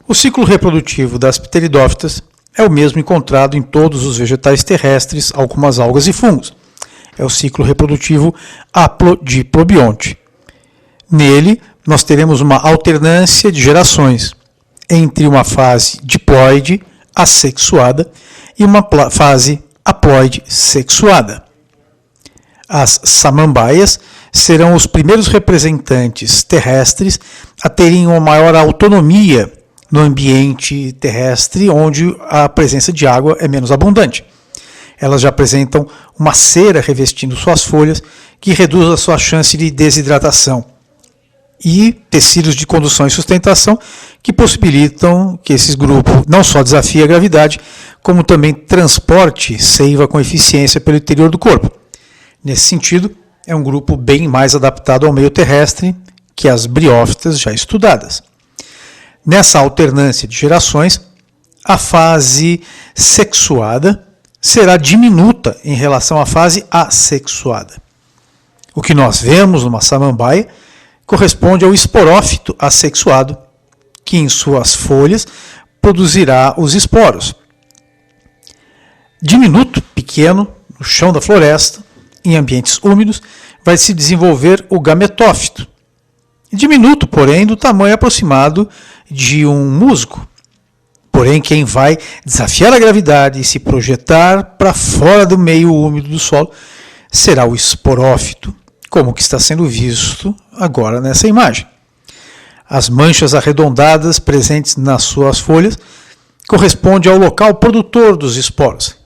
O ciclo reprodutivo das pteridófitas é o mesmo encontrado em todos os vegetais terrestres, algumas algas e fungos. É o ciclo reprodutivo haplodiplobionte. Nele, nós teremos uma alternância de gerações entre uma fase diploide assexuada e uma fase haploide sexuada. As samambaias serão os primeiros representantes terrestres a terem uma maior autonomia no ambiente terrestre, onde a presença de água é menos abundante. Elas já apresentam uma cera revestindo suas folhas, que reduz a sua chance de desidratação, e tecidos de condução e sustentação, que possibilitam que esse grupo não só desafie a gravidade, como também transporte seiva com eficiência pelo interior do corpo. Nesse sentido, é um grupo bem mais adaptado ao meio terrestre que as briófitas já estudadas. Nessa alternância de gerações, a fase sexuada será diminuta em relação à fase assexuada. O que nós vemos numa samambaia corresponde ao esporófito assexuado, que em suas folhas produzirá os esporos. Diminuto, pequeno, no chão da floresta, em ambientes úmidos, vai se desenvolver o gametófito. Diminuto, porém, do tamanho aproximado de um musgo. Porém, quem vai desafiar a gravidade e se projetar para fora do meio úmido do solo será o esporófito, como que está sendo visto agora nessa imagem. As manchas arredondadas presentes nas suas folhas correspondem ao local produtor dos esporos.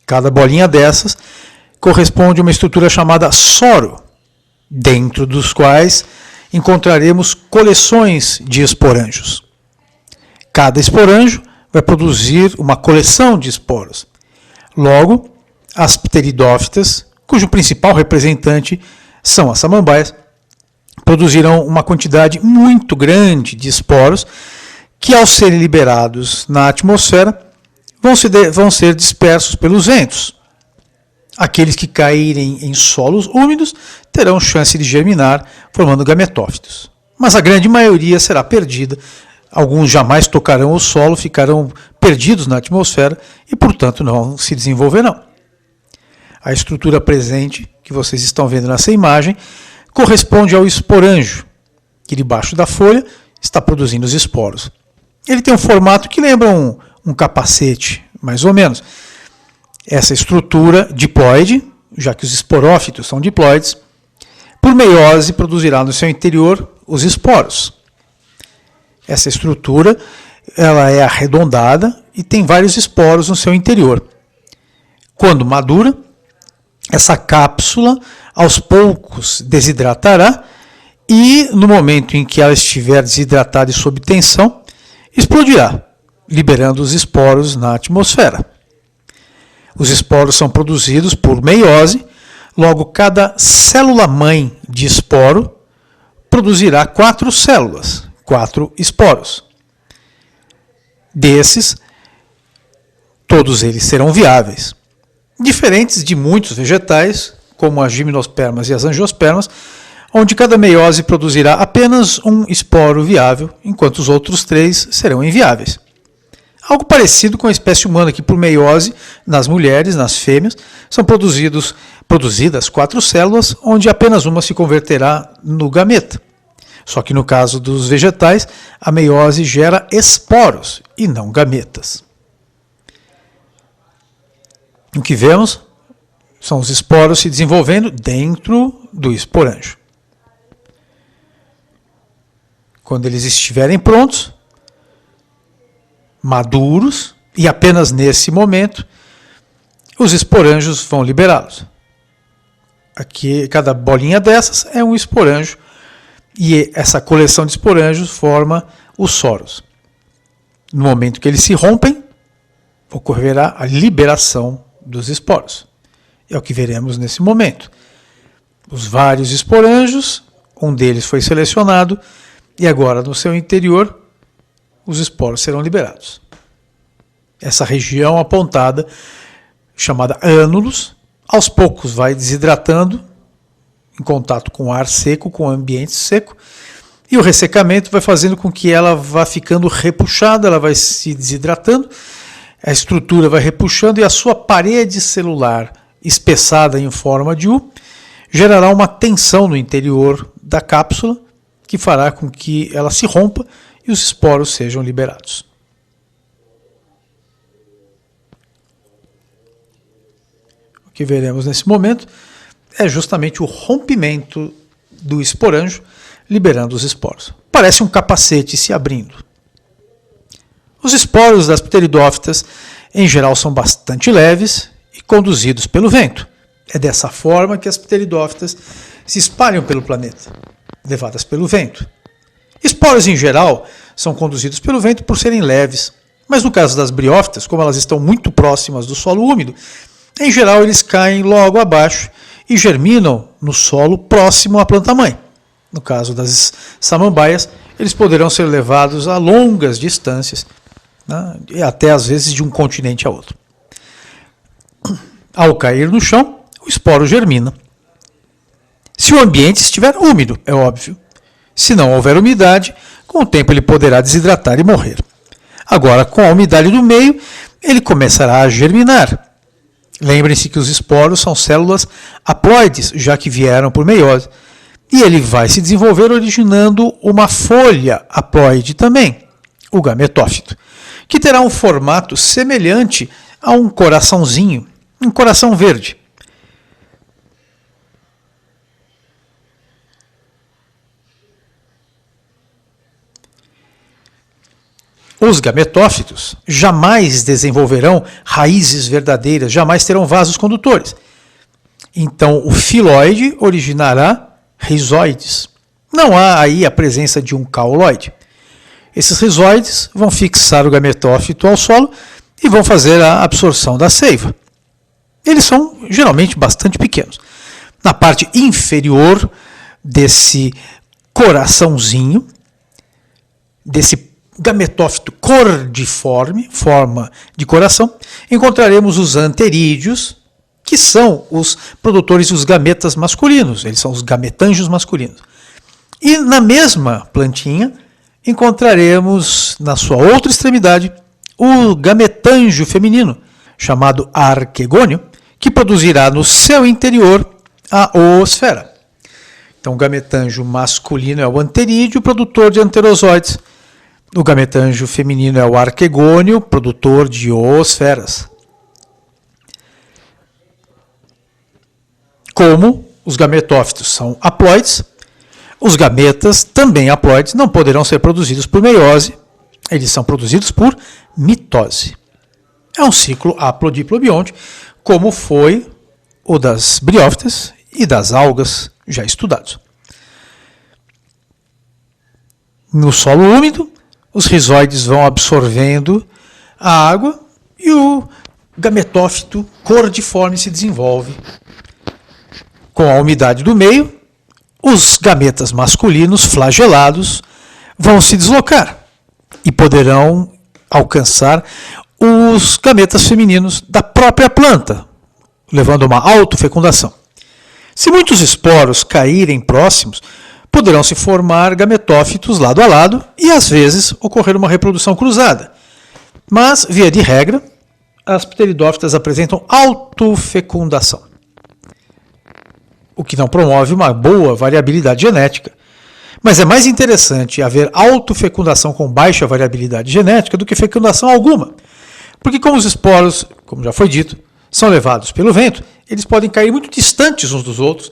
Cada bolinha dessas corresponde a uma estrutura chamada soro, dentro dos quais encontraremos coleções de esporângios. Cada esporângio vai produzir uma coleção de esporos. Logo, as pteridófitas, cujo principal representante são as samambaias, produzirão uma quantidade muito grande de esporos que, ao serem liberados na atmosfera, vão ser dispersos pelos ventos. Aqueles que caírem em solos úmidos terão chance de germinar, formando gametófitos. Mas a grande maioria será perdida. Alguns jamais tocarão o solo, ficarão perdidos na atmosfera e, portanto, não se desenvolverão. A estrutura presente, que vocês estão vendo nessa imagem, corresponde ao esporângio, que debaixo da folha está produzindo os esporos. Ele tem um formato que lembra um capacete, mais ou menos. Essa estrutura diploide, já que os esporófitos são diploides, por meiose produzirá no seu interior os esporos. Essa estrutura ela é arredondada e tem vários esporos no seu interior. Quando madura, essa cápsula aos poucos desidratará e, no momento em que ela estiver desidratada e sob tensão, explodirá, liberando os esporos na atmosfera. Os esporos são produzidos por meiose, logo cada célula-mãe de esporo produzirá 4 células, 4 esporos. Desses, todos eles serão viáveis. Diferentes de muitos vegetais, como as gimnospermas e as angiospermas, onde cada meiose produzirá apenas um esporo viável, enquanto os outros 3 serão inviáveis. Algo parecido com a espécie humana, que por meiose, nas mulheres, nas fêmeas, são produzidas 4 células, onde apenas uma se converterá no gameta. Só que no caso dos vegetais, a meiose gera esporos e não gametas. O que vemos são os esporos se desenvolvendo dentro do esporângio. Quando eles estiverem prontos, maduros, e apenas nesse momento, os esporângios vão liberá-los. Aqui, cada bolinha dessas é um esporângio, e essa coleção de esporângios forma os soros. No momento que eles se rompem, ocorrerá a liberação dos esporos. É o que veremos nesse momento. Os vários esporângios, um deles foi selecionado, e agora no seu interior, os esporos serão liberados. Essa região apontada, chamada ânulos, aos poucos vai desidratando, em contato com o ar seco, com o ambiente seco, E o ressecamento vai fazendo com que ela vá ficando repuxada, ela vai se desidratando, a estrutura vai repuxando e a sua parede celular espessada em forma de U gerará uma tensão no interior da cápsula que fará com que ela se rompa e os esporos sejam liberados. O que veremos nesse momento é justamente o rompimento do esporanjo, liberando os esporos. Parece um capacete se abrindo. Os esporos das pteridófitas, em geral, são bastante leves e conduzidos pelo vento. É dessa forma que as pteridófitas se espalham pelo planeta, levadas pelo vento. Esporos, em geral, são conduzidos pelo vento por serem leves, mas no caso das briófitas, como elas estão muito próximas do solo úmido, em geral eles caem logo abaixo e germinam no solo próximo à planta-mãe. No caso das samambaias, eles poderão ser levados a longas distâncias, né, e até às vezes de um continente a outro. Ao cair no chão, o esporo germina. Se o ambiente estiver úmido, é óbvio. Se não houver umidade, com o tempo ele poderá desidratar e morrer. Agora, com a umidade do meio, ele começará a germinar. Lembrem-se que os esporos são células haploides, já que vieram por meiose. E ele vai se desenvolver originando uma folha haploide também, o gametófito, que terá um formato semelhante a um coraçãozinho, um coração verde. Os gametófitos jamais desenvolverão raízes verdadeiras, jamais terão vasos condutores. Então, o filoide originará rizoides. Não há aí a presença de um cauloide. Esses rizoides vão fixar o gametófito ao solo e vão fazer a absorção da seiva. Eles são geralmente bastante pequenos. Na parte inferior desse coraçãozinho, desse gametófito cordiforme, forma de coração, encontraremos os anterídeos, que são os produtores dos gametas masculinos, eles são os gametângios masculinos. E na mesma plantinha, encontraremos na sua outra extremidade o gametângio feminino, chamado arquegônio, que produzirá no seu interior a oosfera. Então, o gametângio masculino é o anterídeo, produtor de anterozoides. O gametângio feminino é o arquegônio, produtor de oosferas. Como os gametófitos são haploides, os gametas, também haploides, não poderão ser produzidos por meiose, eles são produzidos por mitose. É um ciclo haplodiplobionte, como foi o das briófitas e das algas já estudados. No solo úmido, os rizoides vão absorvendo a água e o gametófito cordiforme se desenvolve. Com a umidade do meio, os gametas masculinos flagelados vão se deslocar e poderão alcançar os gametas femininos da própria planta, levando a uma autofecundação. Se muitos esporos caírem próximos, poderão se formar gametófitos lado a lado e, às vezes, ocorrer uma reprodução cruzada. Mas, via de regra, as pteridófitas apresentam autofecundação, o que não promove uma boa variabilidade genética. Mas é mais interessante haver autofecundação com baixa variabilidade genética do que fecundação alguma. Porque como os esporos, como já foi dito, são levados pelo vento, eles podem cair muito distantes uns dos outros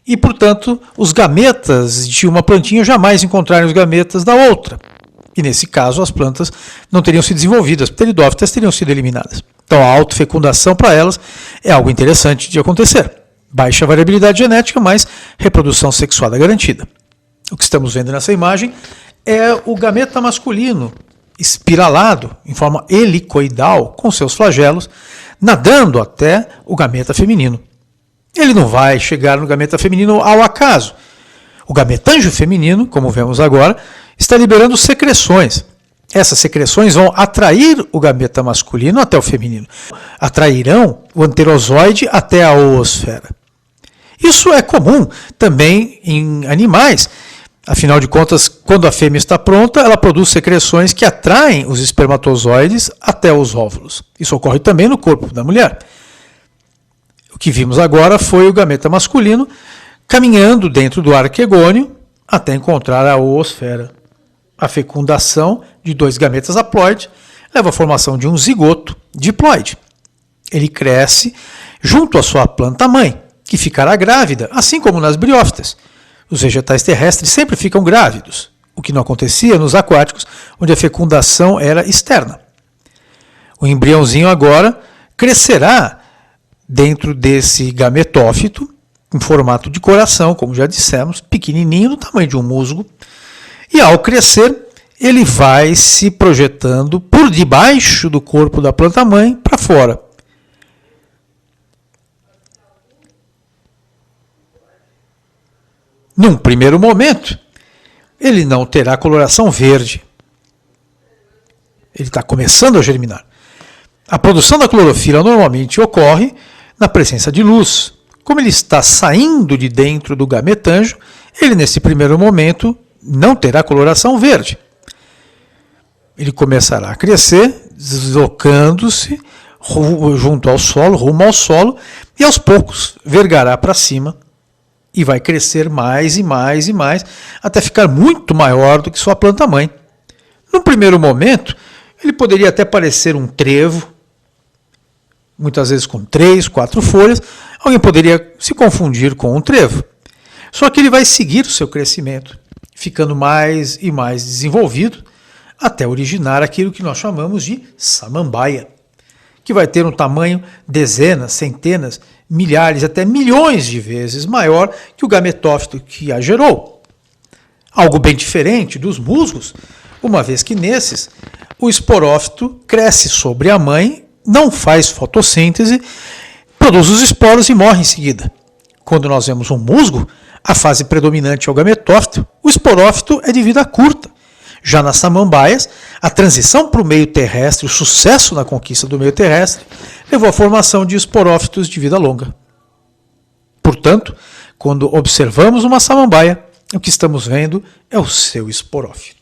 e, portanto, os gametas de uma plantinha jamais encontrarem os gametas da outra. E, nesse caso, as plantas não teriam se desenvolvido, as pteridófitas teriam sido eliminadas. Então, a autofecundação para elas é algo interessante de acontecer. Baixa variabilidade genética, mas reprodução sexuada garantida. O que estamos vendo nessa imagem é o gameta masculino espiralado, em forma helicoidal, com seus flagelos, nadando até o gameta feminino. Ele não vai chegar no gameta feminino ao acaso. O gametângio feminino, como vemos agora, está liberando secreções. Essas secreções vão atrair o gameta masculino até o feminino. Atrairão o anterozoide até a oosfera. Isso é comum também em animais, Afinal de contas, quando a fêmea está pronta, ela produz secreções que atraem os espermatozoides até os óvulos. Isso ocorre também no corpo da mulher. O que vimos agora foi o gameta masculino caminhando dentro do arquegônio até encontrar a oosfera. A fecundação de 2 gametas haploides leva à formação de um zigoto diploide. Ele cresce junto à sua planta-mãe, que ficará grávida, assim como nas briófitas. Os vegetais terrestres sempre ficam grávidos, o que não acontecia nos aquáticos, onde a fecundação era externa. O embriãozinho agora crescerá dentro desse gametófito, em formato de coração, como já dissemos, pequenininho, do tamanho de um musgo, e ao crescer, ele vai se projetando por debaixo do corpo da planta-mãe para fora. Num primeiro momento, ele não terá coloração verde. Ele está começando a germinar. A produção da clorofila normalmente ocorre na presença de luz. Como ele está saindo de dentro do gametângio, ele nesse primeiro momento não terá coloração verde. Ele começará a crescer, deslocando-se junto ao solo, rumo ao solo, e aos poucos vergará para cima e vai crescer mais e mais e mais, até ficar muito maior do que sua planta-mãe. No primeiro momento, ele poderia até parecer um trevo, muitas vezes com 3, 4 folhas. Alguém poderia se confundir com um trevo. Só que ele vai seguir o seu crescimento, ficando mais e mais desenvolvido, até originar aquilo que nós chamamos de samambaia, que vai ter um tamanho dezenas, centenas, milhares, até milhões de vezes maior que o gametófito que a gerou. Algo bem diferente dos musgos, uma vez que nesses o esporófito cresce sobre a mãe, não faz fotossíntese, produz os esporos e morre em seguida. Quando nós vemos um musgo, a fase predominante é o gametófito, o esporófito é de vida curta. Já nas samambaias, a transição para o meio terrestre, o sucesso na conquista do meio terrestre, levou à formação de esporófitos de vida longa. Portanto, quando observamos uma samambaia, o que estamos vendo é o seu esporófito.